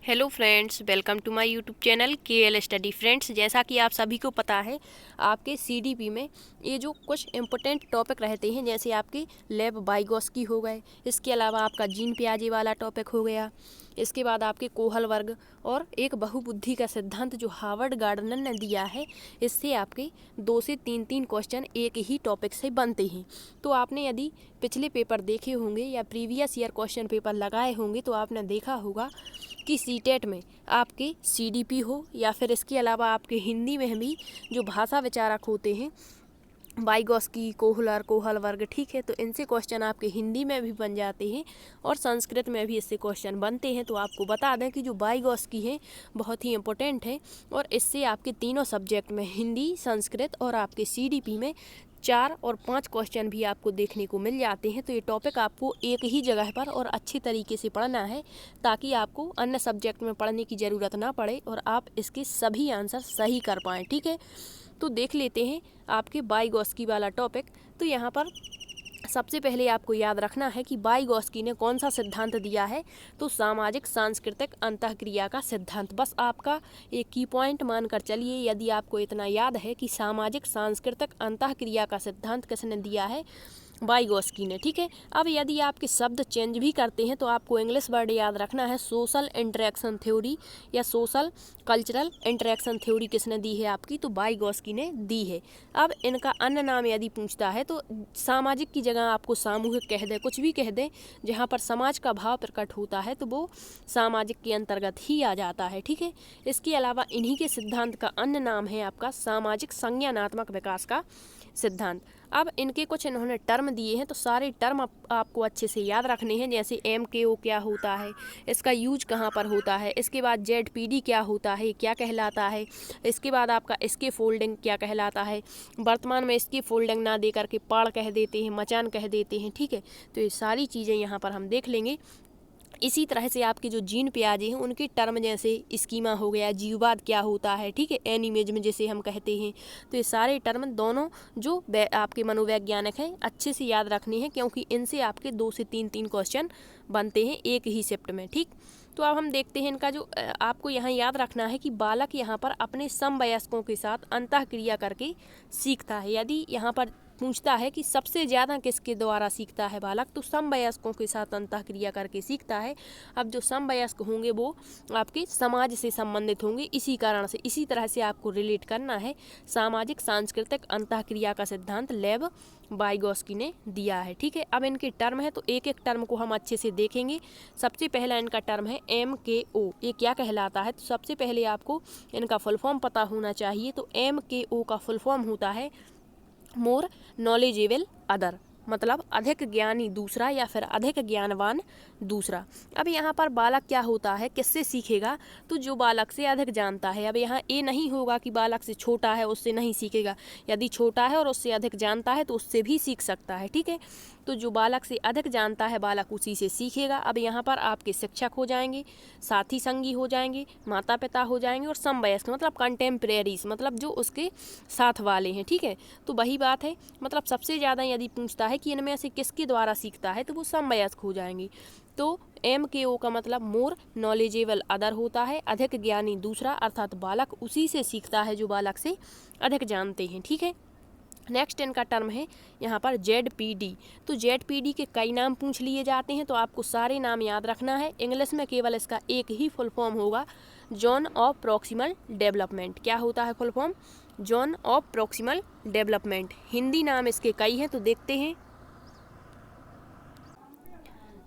Hello friends, welcome to my YouTube channel KL study. Friends, जैसा कि आप सभी को पता है, आपके CDP में ये जो कुछ इम्पोर्टेंट टॉपिक रहते हैं, जैसे आपके लेब वाइगोस्की हो गए, इसके अलावा आपका जीन पियाजे वाला टॉपिक हो गया, इसके बाद आपके कोहल वर्ग और एक बहुबुद्धि का सिद्धांत जो हार्वर्ड गार्डनर ने दिया है। इससे आपके 2 से 3 क्वेश्चन एक ही टॉपिक से बनते हैं। तो आपने यदि पिछले पेपर देखे होंगे या प्रीवियस ईयर क्वेश्चन पेपर लगाए होंगे तो आपने देखा होगा कि सीटेट में आपके CDP हो या फिर इसके अलावा आपके हिंदी में भी जो भाषा विचारक होते हैं, वाइगोस्की, कोहल वर्ग, ठीक है, तो इनसे क्वेश्चन आपके हिंदी में भी बन जाते हैं और संस्कृत में भी इससे क्वेश्चन बनते हैं। तो आपको बता दें कि जो वाइगोस्की है बहुत ही इम्पोर्टेंट है और इससे आपके तीनों सब्जेक्ट में हिंदी, संस्कृत और आपके CDP में 4 और 5 क्वेश्चन भी आपको देखने को मिल जाते हैं। तो ये टॉपिक आपको एक ही जगह पर और अच्छी तरीके से पढ़ना है ताकि आपको अन्य सब्जेक्ट में पढ़ने की ज़रूरत ना पड़े और आप इसके सभी आंसर सही कर पाएँ, ठीक है। तो देख लेते हैं आपके वाइगोस्की वाला टॉपिक। तो यहाँ पर सबसे पहले आपको याद रखना है कि वाइगोस्की ने कौन सा सिद्धांत दिया है, तो सामाजिक सांस्कृतिक अंतःक्रिया का सिद्धांत। बस आपका एक की पॉइंट मानकर चलिए, यदि आपको इतना याद है कि सामाजिक सांस्कृतिक अंतःक्रिया का सिद्धांत किसने दिया है, वाइगोस्की ने, ठीक है। अब यदि आपके शब्द चेंज भी करते हैं तो आपको इंग्लिश वर्ड याद रखना है, सोशल इंटरेक्शन थ्योरी या सोशल कल्चरल इंटरेक्शन थ्योरी किसने दी है आपकी, तो वाइगोस्की ने दी है। अब इनका अन्य नाम यदि पूछता है तो सामाजिक की जगह आपको सामूहिक कह दे, कुछ भी कह दे, जहाँ पर समाज का भाव प्रकट होता है तो वो सामाजिक के अंतर्गत ही आ जाता है, ठीक है। इसके अलावा इन्हीं के सिद्धांत का अन्य नाम है आपका सामाजिक संज्ञानात्मक विकास का सिद्धांत। अब इनके कुछ इन्होंने टर्म दिए हैं, तो सारे टर्म आपको अच्छे से याद रखने हैं, जैसे MKO क्या होता है, इसका यूज कहाँ पर होता है, इसके बाद ZPD क्या होता है, क्या कहलाता है, इसके बाद आपका इसके फोल्डिंग क्या कहलाता है। वर्तमान में इसकी फोल्डिंग ना दे करके पाड़ कह देते हैं, मचान कह देते हैं, ठीक है। तो ये सारी चीज़ें यहाँ पर हम देख लेंगे। इसी तरह से आपके जो जीन पियाजे हैं उनके टर्म जैसे स्कीमा हो गया, जीववाद क्या होता है, ठीक है, एनिमिज्म जिसे हम कहते हैं। तो ये सारे टर्म दोनों जो आपके मनोवैज्ञानिक हैं अच्छे से याद रखने हैं, क्योंकि इनसे आपके 2 से 3 क्वेश्चन बनते हैं एक ही शिफ्ट में, ठीक। तो अब हम देखते हैं इनका जो आपको यहाँ याद रखना है कि बालक यहाँ पर अपने समवयस्कों के साथ अंतःक्रिया करके सीखता है। यदि यहाँ पर पूछता है कि सबसे ज़्यादा किसके द्वारा सीखता है बालक, तो समवयस्कों के साथ अंतःक्रिया करके सीखता है। अब जो समवयस्क होंगे वो आपके समाज से संबंधित होंगे, इसी कारण से इसी तरह से आपको रिलेट करना है। सामाजिक सांस्कृतिक अंतःक्रिया का सिद्धांत लेब वाइगोस्की ने दिया है, ठीक है। अब इनके टर्म है तो एक एक टर्म को हम अच्छे से देखेंगे। सबसे पहला इनका टर्म है MKO, ये क्या कहलाता है, तो सबसे पहले आपको इनका फुल फॉर्म पता होना चाहिए। तो MKO का फुल फॉर्म होता है मोर नॉलेजेबल अदर, मतलब अधिक ज्ञानी दूसरा या फिर अधिक ज्ञानवान दूसरा। अब यहाँ पर बालक क्या होता है, किससे सीखेगा, तो जो बालक से अधिक जानता है। अब यहाँ ये नहीं होगा कि बालक से छोटा है उससे नहीं सीखेगा, यदि छोटा है और उससे अधिक जानता है तो उससे भी सीख सकता है, ठीक है। तो जो बालक से अधिक जानता है बालक उसी से सीखेगा। अब यहाँ पर आपके शिक्षक हो जाएंगे, साथी संगी हो जाएंगे, माता पिता हो जाएंगे और समवयस्क मतलब कंटेम्प्रेरीज, मतलब जो उसके साथ वाले हैं, ठीक है। तो वही बात है, मतलब सबसे ज़्यादा यदि पूछता है कि इनमें से किसके द्वारा सीखता है तो वो समवयस्क हो जाएंगे। तो MKO का मतलब मोर नॉलेजेबल अदर होता है, अधिक ज्ञानी दूसरा, अर्थात बालक उसी से सीखता है जो बालक से अधिक जानते हैं, ठीक है। नेक्स्ट इनका टर्म है यहाँ पर ZPD। तो ZPD के कई नाम पूछ लिए जाते हैं, तो आपको सारे नाम याद रखना है। इंग्लिश में केवल इसका एक ही फुल फॉर्म होगा, जोन ऑफ प्रॉक्सिमल डेवलपमेंट। क्या होता है full form, zone of proximal development. Hindi नाम इसके कई हैं, तो देखते हैं।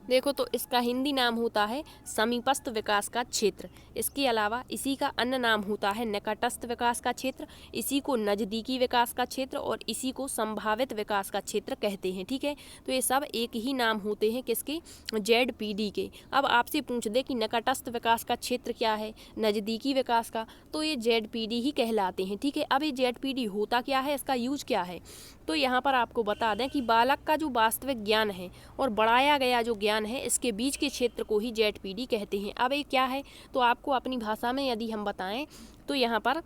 देखो, तो इसका हिंदी नाम होता है समीपस्थ विकास का क्षेत्र। इसके अलावा इसी का अन्य नाम होता है निकटस्थ विकास का क्षेत्र, इसी को नज़दीकी विकास का क्षेत्र और इसी को संभावित विकास का क्षेत्र कहते हैं, ठीक है। तो ये सब एक ही नाम होते हैं किसके, ZPD के। अब आपसे पूछ दे कि निकटस्थ विकास का क्षेत्र क्या है, नज़दीकी विकास का, तो ये ZPD ही कहलाते हैं, ठीक है। अब ये ZPD होता क्या है, इसका यूज क्या है, तो यहाँ पर आपको बता दें कि बालक का जो वास्तविक ज्ञान है और बढ़ाया गया जो ज्ञान है, इसके बीच के क्षेत्र को ही ZPD कहते हैं। अब ये क्या है, तो आपको अपनी भाषा में यदि हम बताएं तो यहाँ पर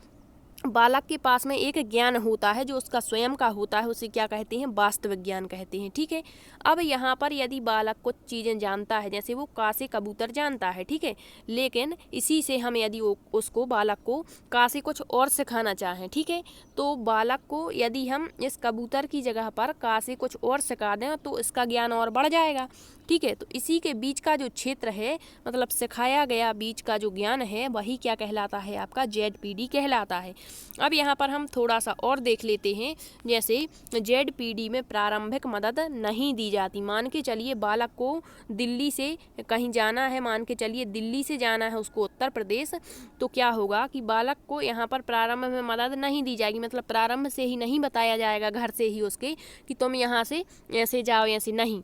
बालक के पास में एक ज्ञान होता है जो उसका स्वयं का होता है, उसे क्या कहते हैं, वास्तविक ज्ञान कहते हैं। ठीक है, अब यहाँ पर यदि बालक कुछ चीज़ें जानता है, जैसे वो का से कबूतर जानता है, ठीक है, लेकिन इसी से हम यदि उसको बालक को का से कुछ और सिखाना चाहें, ठीक है, तो बालक को यदि हम इस कबूतर की जगह पर का से कुछ और सिखा दें तो इसका ज्ञान और बढ़ जाएगा। ठीक है, तो इसी के बीच का जो क्षेत्र है, मतलब सिखाया गया बीच का जो ज्ञान है, वही क्या कहलाता है, आपका ZPD कहलाता है। अब यहाँ पर हम थोड़ा सा और देख लेते हैं, जैसे ZPD में प्रारंभिक मदद नहीं दी जाती। मान के चलिए बालक को दिल्ली से कहीं जाना है, मान के चलिए दिल्ली से जाना है उसको उत्तर प्रदेश, तो क्या होगा कि बालक को यहाँ पर प्रारंभ में मदद नहीं दी जाएगी, मतलब प्रारंभ से ही नहीं बताया जाएगा घर से ही उसके कि तुम यहाँ से ऐसे जाओ, ऐसे नहीं।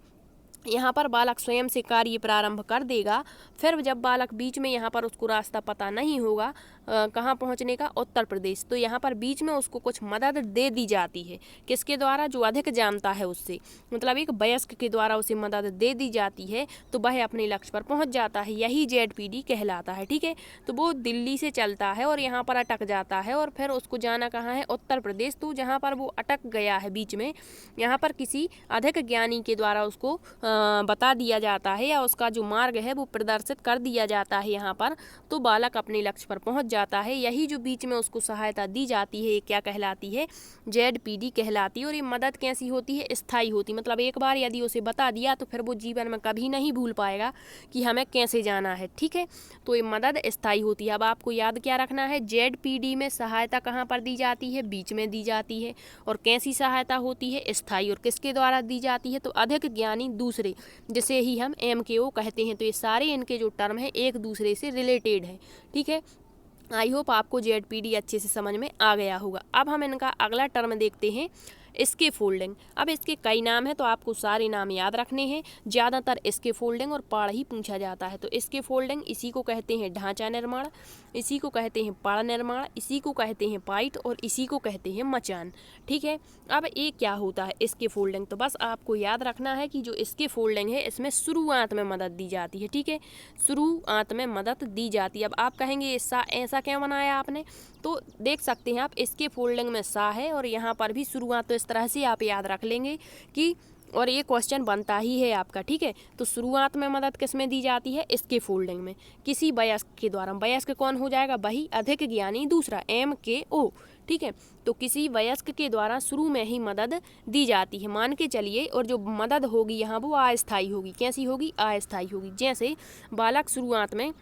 यहाँ पर बालक स्वयं से कार्य प्रारंभ कर देगा। फिर जब बालक बीच में, यहाँ पर उसको रास्ता पता नहीं होगा कहाँ पहुँचने का, उत्तर प्रदेश, तो यहाँ पर बीच में उसको कुछ मदद दे दी जाती है। किसके द्वारा, जो अधिक जानता है उससे, मतलब एक वयस्क के द्वारा उसे मदद दे दी जाती है, तो वह अपने लक्ष्य पर पहुँच जाता है। यही ZPD कहलाता है। ठीक है, तो वो दिल्ली से चलता है और यहाँ पर अटक जाता है, और फिर उसको जाना कहाँ है, उत्तर प्रदेश। तो जहाँ पर वो अटक गया है बीच में, यहाँ पर किसी अधिक ज्ञानी के द्वारा उसको बता दिया जाता है, या उसका जो मार्ग है वो प्रदर्शित कर दिया जाता है यहाँ पर, तो बालक अपने लक्ष्य पर पहुँच जाता है। यही जो बीच में उसको सहायता दी जाती है, ये क्या कहलाती है, ZPD कहलाती है। और ये मदद कैसी होती है, स्थायी होती, मतलब एक बार यदि उसे बता दिया तो फिर वो जीवन में कभी नहीं भूल पाएगा कि हमें कैसे जाना है। ठीक है, तो ये मदद स्थायी होती है। अब आपको याद क्या रखना है, ZPD में सहायता कहाँ पर दी जाती है, बीच में दी जाती है, और कैसी सहायता होती है, स्थायी। और किसके द्वारा दी जाती है, तो अधिक ज्ञानी दूसरे, जिसे ही हम MKO कहते हैं। तो ये सारे इनके जो टर्म है एक दूसरे से रिलेटेड है। ठीक है, आई होप आपको ZPD अच्छे से समझ में आ गया होगा। अब हम इनका अगला टर्म देखते हैं, इसके फोल्डिंग। अब इसके कई नाम हैं, तो आपको सारे नाम याद रखने हैं। ज़्यादातर इसके फोल्डिंग और पाड़ ही पूछा जाता है। तो इसके फोल्डिंग, इसी को कहते हैं ढांचा निर्माण, इसी को कहते हैं पाड़ निर्माण, इसी को कहते हैं पाइट, और इसी को कहते हैं मचान। ठीक है, अब ये क्या होता है इसके फोल्डिंग, तो बस आपको याद रखना है कि जो इसके फोल्डिंग है, इसमें शुरुआत में मदद दी जाती है। ठीक है, शुरुआत में मदद दी जाती है। अब आप कहेंगे ऐसा क्यों बनाया आपने, तो देख सकते हैं आप, इसके फोल्डिंग में सा है, और यहाँ पर भी शुरुआत, तो इस तरह से आप याद रख लेंगे कि, और ये क्वेश्चन बनता ही है आपका। ठीक है, तो शुरुआत में मदद किस में दी जाती है, इसके फोल्डिंग में, किसी वयस्क के द्वारा। वयस्क कौन हो जाएगा, वही अधिक ज्ञानी दूसरा, MKO। ठीक है, तो किसी वयस्क के द्वारा शुरू में ही मदद दी जाती है, मान के चलिए। और जो मदद होगी यहाँ वो अस्थायी होगी। कैसी होगी, अस्थायी होगी। जैसे बालक शुरुआत में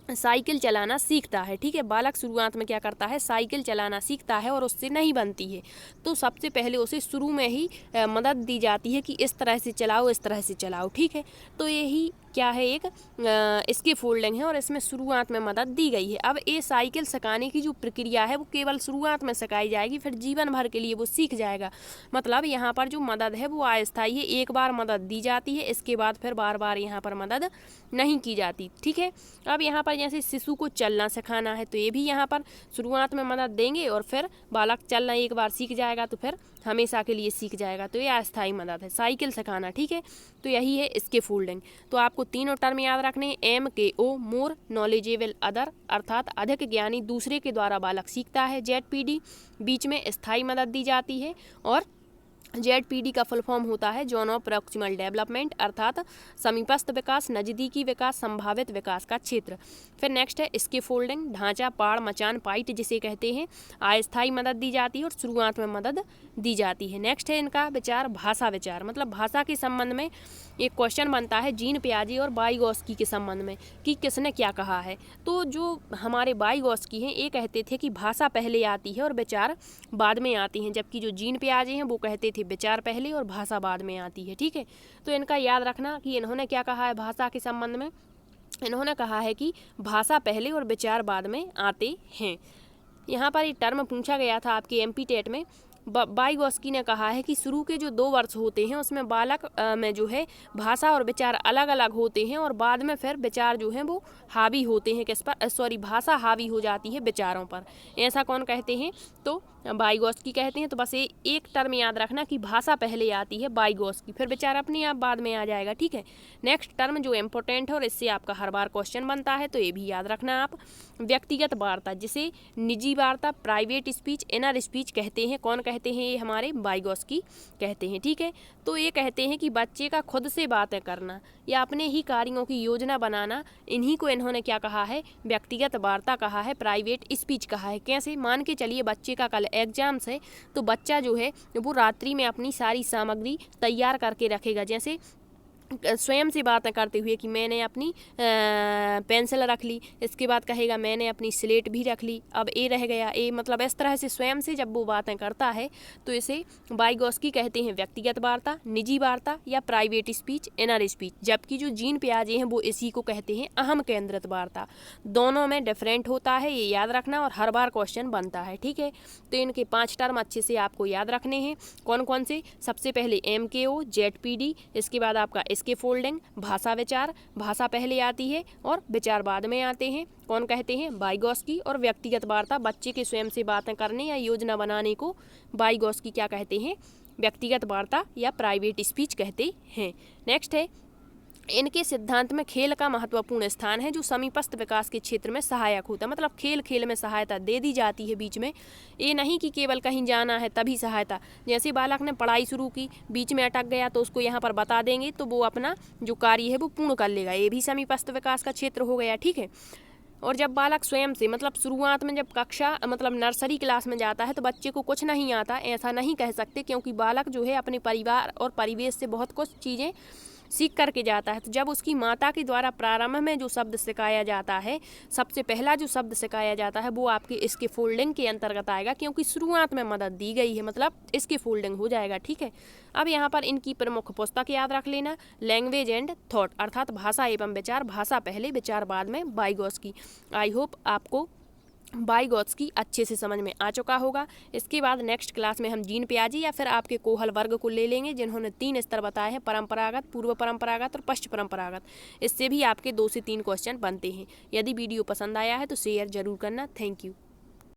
साइकिल चलाना सीखता है। ठीक है, बालक शुरुआत में क्या करता है, साइकिल चलाना सीखता है, और उससे नहीं बनती है, तो सबसे पहले उसे शुरू में ही मदद दी जाती है कि इस तरह से चलाओ, इस तरह से चलाओ। ठीक है, तो यही क्या है, एक इसके फोल्डिंग है, और इसमें शुरुआत में मदद दी गई है। अब ये साइकिल सिखाने की जो प्रक्रिया है वो केवल शुरुआत में सिखाई जाएगी, फिर जीवन भर के लिए वो सीख जाएगा। मतलब यहाँ पर जो मदद है वो अस्थायी है, एक बार मदद दी जाती है, इसके बाद फिर बार बार यहाँ पर मदद नहीं की जाती। ठीक है, अब यहाँ पर जैसे शिशु को चलना सिखाना है, तो ये भी यहाँ पर शुरुआत में मदद देंगे, और फिर बालक चलना एक बार सीख जाएगा तो फिर हमेशा के लिए सीख जाएगा, तो ये अस्थायी मदद है, साइकिल सिखाना। ठीक है, तो यही है इसके फोल्डिंग। तो आपको तीनों टर्म याद रखने, MKO, मोर नॉलेजेबल अदर, अर्थात अधिक ज्ञानी दूसरे के द्वारा बालक सीखता है। ZPD, बीच में स्थायी मदद दी जाती है, और ZPD का फुल फॉर्म होता है जोन ऑफ प्रॉक्सिमल डेवलपमेंट, अर्थात समीपस्थ विकास, नज़दीकी विकास, संभावित विकास का क्षेत्र। फिर नेक्स्ट है इसके फोल्डिंग, ढांचा, पाड़, मचान, पाइट जिसे कहते हैं, अस्थायी मदद दी जाती है और शुरुआत में मदद दी जाती है। नेक्स्ट है इनका विचार, भाषा विचार, मतलब भाषा के संबंध में एक क्वेश्चन बनता है जीन पियाजे और वाइगोत्स्की के संबंध में कि किसने क्या कहा है। तो जो हमारे वाइगोत्स्की हैं ये कहते थे कि भाषा पहले आती है और विचार बाद में आती हैं, जबकि जो जीन पियाजे हैं वो कहते थे विचार पहले और भाषा बाद में आती है। ठीक है, तो इनका याद रखना कि इन्होंने क्या कहा है भाषा के संबंध में। इन्होंने कहा है कि भाषा पहले और विचार बाद में आते हैं। यहाँ पर एक टर्म पूछा गया था आपके MP टेट में वाइगॉस्की ने कहा है कि शुरू के जो 2 वर्ष होते हैं उसमें बालक में जो है भाषा और विचार अलग अलग होते हैं और बाद में फिर विचार जो हैं वो हावी होते हैं किस पर, सॉरी, भाषा हावी हो जाती है विचारों पर। ऐसा कौन कहते हैं? तो वाइगॉस्की कहते हैं। तो बस ये एक टर्म याद रखना कि भाषा पहले आती है वाइगॉस्की, फिर विचार अपने आप बाद में आ जाएगा, ठीक है। नेक्स्ट टर्म जो इम्पोर्टेंट है और इससे आपका हर बार क्वेश्चन बनता है, तो ये भी याद रखना आप। व्यक्तिगत वार्ता, जिसे निजी वार्ता, प्राइवेट स्पीच, इनर स्पीच कहते हैं। कौन कहते हैं? ये हमारे वाइगॉस्की कहते हैं, ठीक है। तो ये कहते हैं कि बच्चे का खुद से बातें करना या अपने ही कार्यों की योजना बनाना, इन्हीं को इन्होंने क्या कहा है? व्यक्तिगत वार्ता कहा है, प्राइवेट स्पीच कहा है। कैसे? मान के चलिए बच्चे का कल एग्जाम्स है, तो बच्चा जो है वो रात्रि में अपनी सारी सामग्री तैयार करके रखेगा, जैसे स्वयं से बातें करते हुए कि मैंने अपनी पेंसिल रख ली, इसके बाद कहेगा मैंने अपनी स्लेट भी रख ली, अब ए रह गया, ए मतलब इस तरह से स्वयं से जब वो बातें करता है तो इसे वाइगॉस्की कहते हैं व्यक्तिगत वार्ता, निजी वार्ता या प्राइवेट स्पीच, इनर स्पीच। जबकि जो जीन पियाजे हैं वो इसी को कहते हैं अहम केंद्रित वार्ता। दोनों में डिफरेंट होता है, ये याद रखना और हर बार क्वेश्चन बनता है, ठीक है। तो इनके 5 टर्म अच्छे से आपको याद रखने हैं। कौन कौन से? सबसे पहले MKO, ZPD, इसके बाद आपका इसके फोल्डिंग, भाषा विचार, भाषा पहले आती है और विचार बाद में आते हैं। कौन कहते हैं? वाइगॉस्की। और व्यक्तिगत वार्ता, बच्चे के स्वयं से बातें करने या योजना बनाने को वाइगॉस्की क्या कहते हैं? व्यक्तिगत वार्ता या प्राइवेट स्पीच कहते हैं। नेक्स्ट है, इनके सिद्धांत में खेल का महत्वपूर्ण स्थान है, जो समीपस्थ विकास के क्षेत्र में सहायक होता है। मतलब खेल खेल में सहायता दे दी जाती है बीच में, ये नहीं कि केवल कहीं जाना है तभी सहायता। जैसे बालक ने पढ़ाई शुरू की, बीच में अटक गया, तो उसको यहाँ पर बता देंगे तो वो अपना जो कार्य है वो पूर्ण कर लेगा, ये भी समीपस्थ विकास का क्षेत्र हो गया, ठीक है। और जब बालक स्वयं से, मतलब शुरुआत में जब कक्षा मतलब नर्सरी क्लास में जाता है तो बच्चे को कुछ नहीं आता, ऐसा नहीं कह सकते, क्योंकि बालक जो है अपने परिवार और परिवेश से बहुत कुछ चीज़ें सीख करके जाता है। तो जब उसकी माता के द्वारा प्रारंभ में जो शब्द सिखाया जाता है, सबसे पहला जो शब्द सिखाया जाता है वो आपके इसके फोल्डिंग के अंतर्गत आएगा, क्योंकि शुरुआत में मदद दी गई है, मतलब इसके फोल्डिंग हो जाएगा, ठीक है। अब यहाँ पर इनकी प्रमुख पुस्तक याद रख लेना, लैंग्वेज एंड थॉट, अर्थात भाषा एवं विचार, भाषा पहले विचार बाद में, वाइगॉस्की। आई होप आपको वाइगॉस्की अच्छे से समझ में आ चुका होगा। इसके बाद नेक्स्ट क्लास में हम जीन पियाजे या फिर आपके कोहल वर्ग को ले लेंगे, जिन्होंने 3 स्तर बताए हैं, परंपरागत, पूर्व परंपरागत और पश्च परंपरागत। इससे भी आपके 2 से 3 क्वेश्चन बनते हैं। यदि वीडियो पसंद आया है तो शेयर जरूर करना। Thank you.